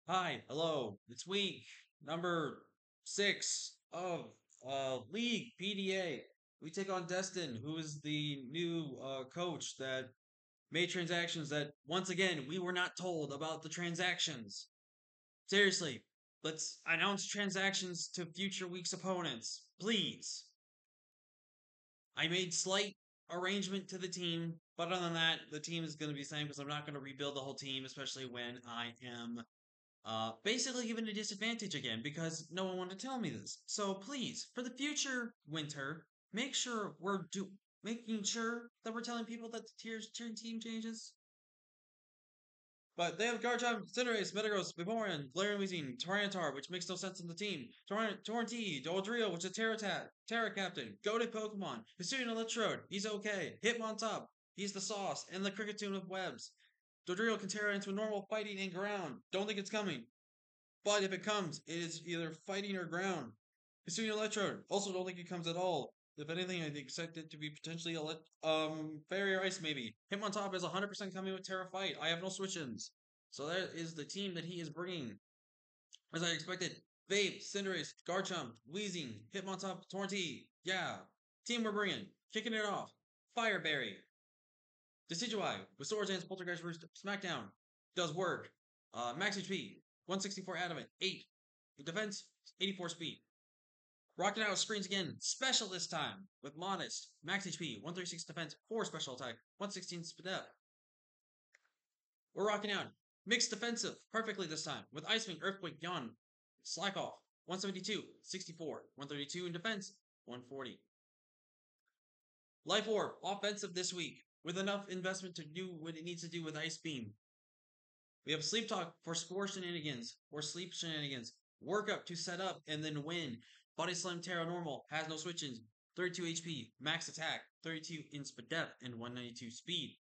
Hi, hello. It's week number 6 of League PDA. We take on Destin, who is the new coach that made transactions that once again we were not told about the transactions. Seriously, let's announce transactions to future week's opponents, please. I made slight arrangement to the team, but other than that, the team is going to be the same because I'm not going to rebuild the whole team, especially when I am basically given a disadvantage again because no one wanted to tell me this. So please, for the future winter, make sure making sure that we're telling people that the tier team changes. But they have Garchomp, Cinderace, Metagross, Vaporeon, Galarian Weezing, Tyranitar, which makes no sense in the team. Torrentee, Dodrio, which is Terra Captain, Goaded Pokemon, Hisuian Electrode, he's okay. Hitmontop, he's the sauce, and the Cricketune with webs. Dodrio can tear into a normal fighting and ground. Don't think it's coming. But if it comes, it is either fighting or ground. Hisuian Electrode. Also don't think it comes at all. If anything, I expect it to be potentially Fairy or Ice maybe. Hitmontop is 100% coming with Terra Fight. I have no switch-ins. So that is the team that he is bringing. As I expected. Vape, Cinderace, Garchomp, Weezing, Hitmontop, Torrentee. Yeah. Team we're bringing. Kicking it off. Fireberry. Decidueye with Swords Dance, Poltergeist Roost, Smackdown. Does work. Max HP, 164 adamant, 8. Defense, 84 speed. Rocking out screens again, special this time, with Modest, Max HP, 136 defense, 4 special attack, 116 speed up. We're rocking out. Mixed defensive, perfectly this time, with Ice Wing, Earthquake, Yawn, Slack Off, 172, 64, 132 in defense, 140. Life Orb, offensive this week, with enough investment to do what it needs to do with Ice Beam. We have Sleep Talk for score shenanigans or sleep shenanigans. Work up to set up and then win. Body Slam Terra Normal has no switches. 32 HP, max attack, 32 in speed depth, and 192 speed.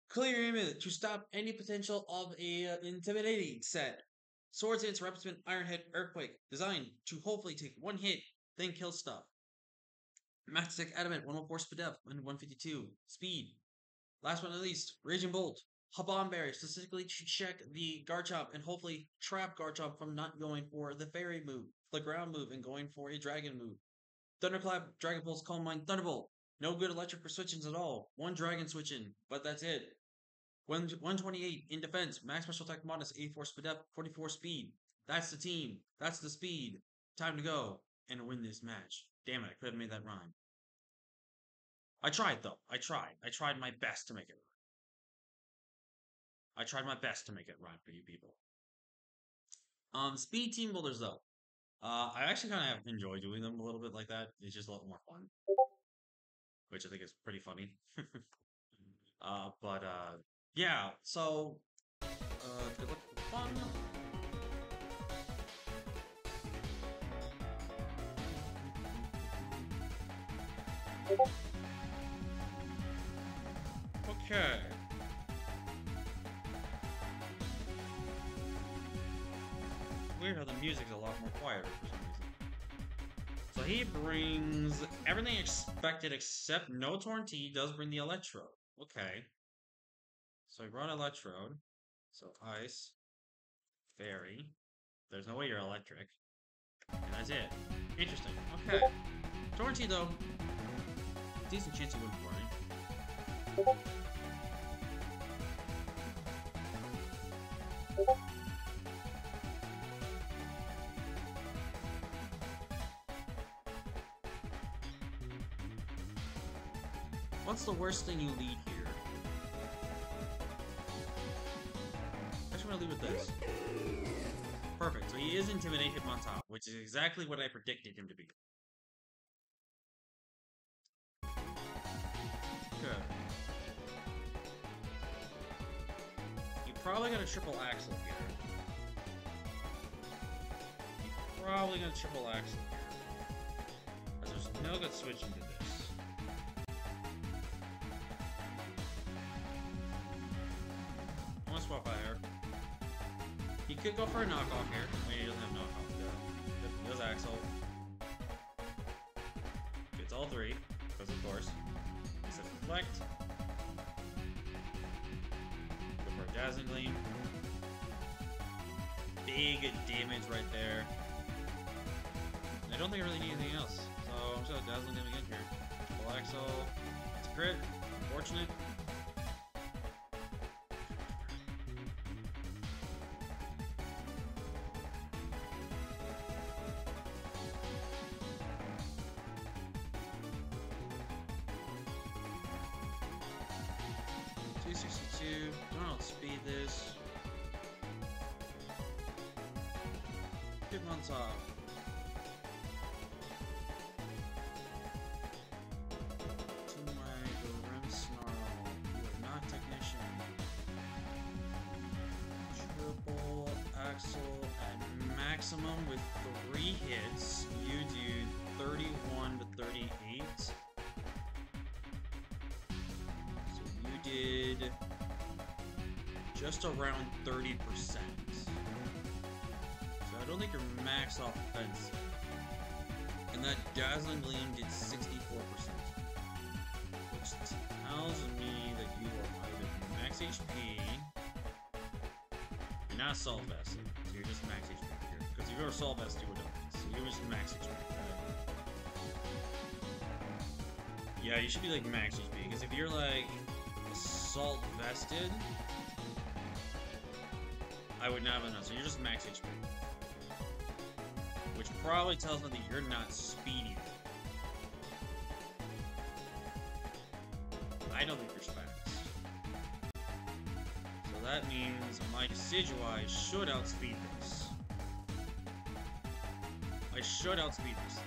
Clear image to stop any potential of a intimidating set. Swords Dance Replicant Ironhead Earthquake, designed to hopefully take one hit, then kill stuff. Max attack Adamant, 104 speed depth, and 152 speed. Last but not least, Raging Bolt. Habomberry, specifically to check the Garchomp and hopefully trap Garchomp from not going for the fairy move, the ground move, and going for a dragon move. Thunderclap, Dragon Pulse, Calm Mind, Thunderbolt. No good electric for switch-ins at all. One dragon switch-in, but that's it. 128 in defense, max special attack modus, 84 speed up, 44 speed. That's the team. That's the speed. Time to go and win this match. Damn it, I could have made that rhyme. I tried though. I tried. I tried my best to make it I tried my best to make it rhyme for you people. Speed team builders though. I actually kind of enjoy doing them a little bit like that. It's just a little more fun, which I think is pretty funny. But yeah. So good luck with fun. Okay. Weird how the music's a lot more quieter for some reason. So he brings everything expected except no Torrentee does bring the Electrode. Okay. So he brought Electrode. So Ice. Fairy. There's no way you're electric. And that's it. Interesting. Okay. Torrentee though. Decent chance he wouldn't run. What's the worst thing you lead here? I just want to lead with this. Perfect. So he is Intimidate Hitmontop, which is exactly what I predicted him to be. Good. You probably got a triple axle here. You probably got a triple axle here. Because there's no good switch into this. I'm gonna swap out here. He could go for a knockoff here. I mean, he doesn't have knockoff. He does Axel. Gets all three. Because of course. He says Reflect. Go for a Dazzling Gleam. big damage right there. I don't think I really need anything else, so I'm just gonna dazzling him again here. Full Axel, it's a crit, unfortunate. Don't outspeed this. Hit on top. To my Grim Snarl. You are not technician. Triple Axel at maximum with 3 hits. You do 31 to 38. So you did just around 30%. So I don't think you're max offensive. And that Dazzling Gleam did 64%. Which tells me that you are either max HP. You're not Soul Vested, so you're just max HP here. Because if you were Soul Vested, you would know this. So you were just max HP. Yeah, you should be like max HP. Because if you're like Assault Vested, I would not have enough, so you're just max HP. Which probably tells me that you're not speedy. I don't think you're fast. So that means my Decidueye should outspeed this. I should outspeed this.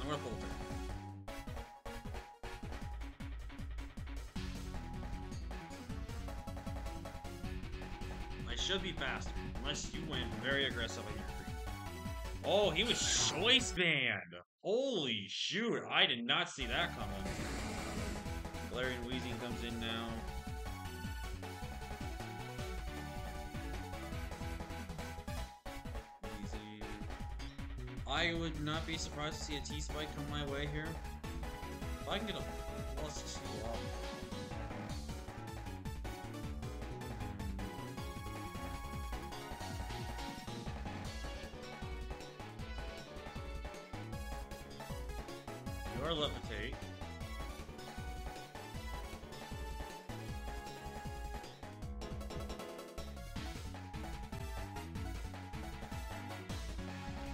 I'm gonna pull it. Should be faster, unless you went very aggressive on your creep. Oh, he was choice banned! Holy shoot, I did not see that coming. Galarian Weezing comes in now. Easy. I would not be surprised to see a T-Spike come my way here. If I can get a +2 off. Or levitate.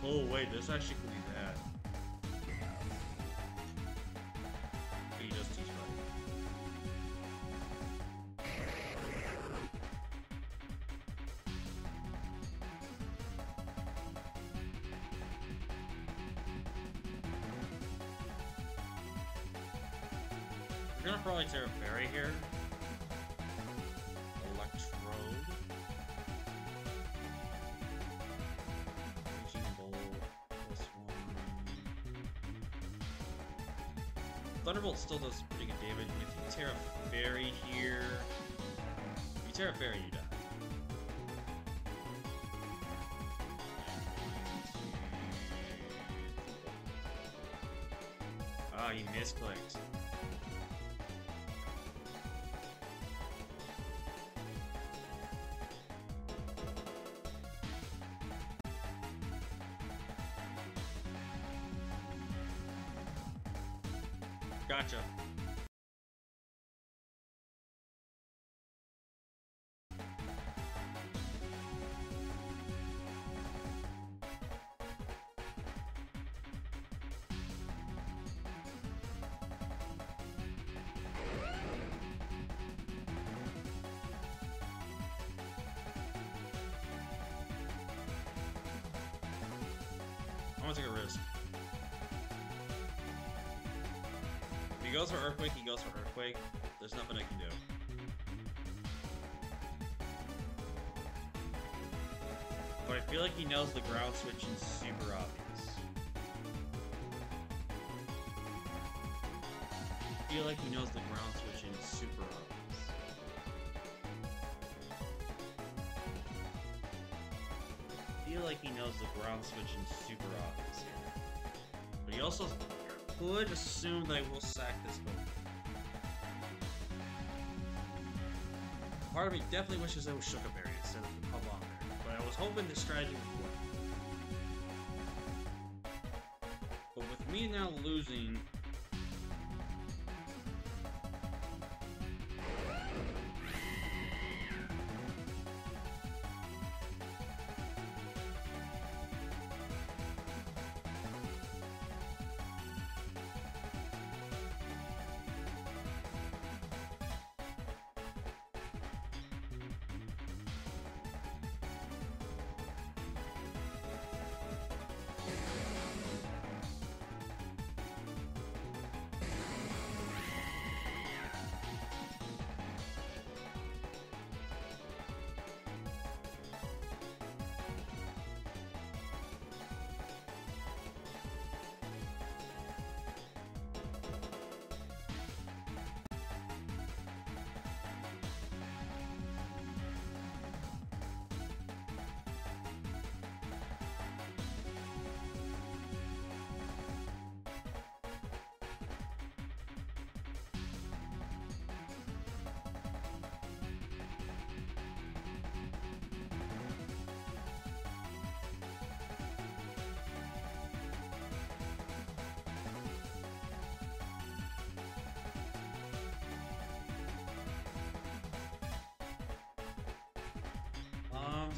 Oh wait, this actually could be bad. He just teach right. We're gonna probably Terra Fairy here. Electrode. Reaching Bolt. +1. Thunderbolt still does pretty good damage, but if you Terra Fairy here... If you Terra Fairy, you die. Ah, you misclicked. Gotcha. I'm gonna take a risk. If he goes for Earthquake, he goes for Earthquake. There's nothing I can do. But I feel like he knows the ground switching is super obvious. I feel like he knows the ground switching is super obvious. I feel like he knows the ground switching is super obvious here. But he also could assume that I will sack this boat. Part of me definitely wishes I was Sugar Berry instead of the Pavlov Berry. I was hoping the strategy would work. But with me now losing,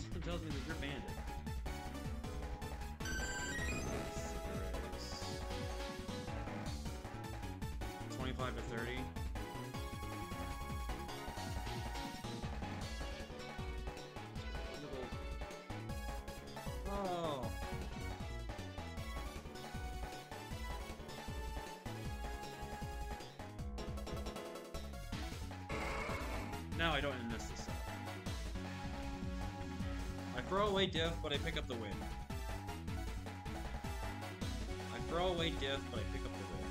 something tells me that you're banded. 25 to 30. Oh. Now I don't miss this up. I throw away diff, but I pick up the win. I throw away diff, but I pick up the win.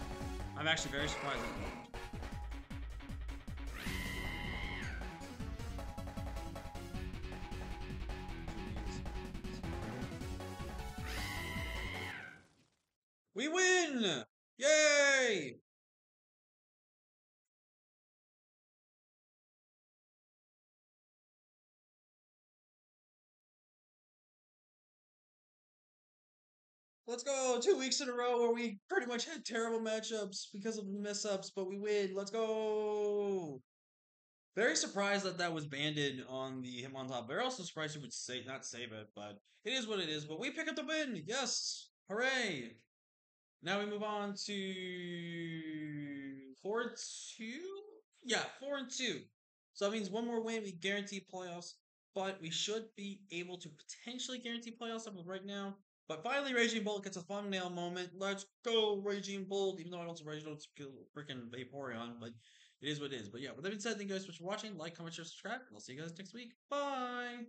I'm actually very surprised at that. We win! Yay! Let's go! 2 weeks in a row where we pretty much had terrible matchups because of the mess ups, but we win. Let's go! Very surprised that that was banded on the him on top. Very also surprised he would say not save it, but it is what it is. But we pick up the win. Yes, hooray! Now we move on to 4-2. Yeah, 4-2. So that means one more win, we guarantee playoffs. But we should be able to potentially guarantee playoffs as of right now. But finally, Raging Bolt gets a thumbnail moment. Let's go, Raging Bolt. Even though I don't suppose you don't freaking Vaporeon, but it is what it is. But yeah, with that being said, thank you guys so much for watching. Like, comment, share, subscribe, and I'll see you guys next week. Bye.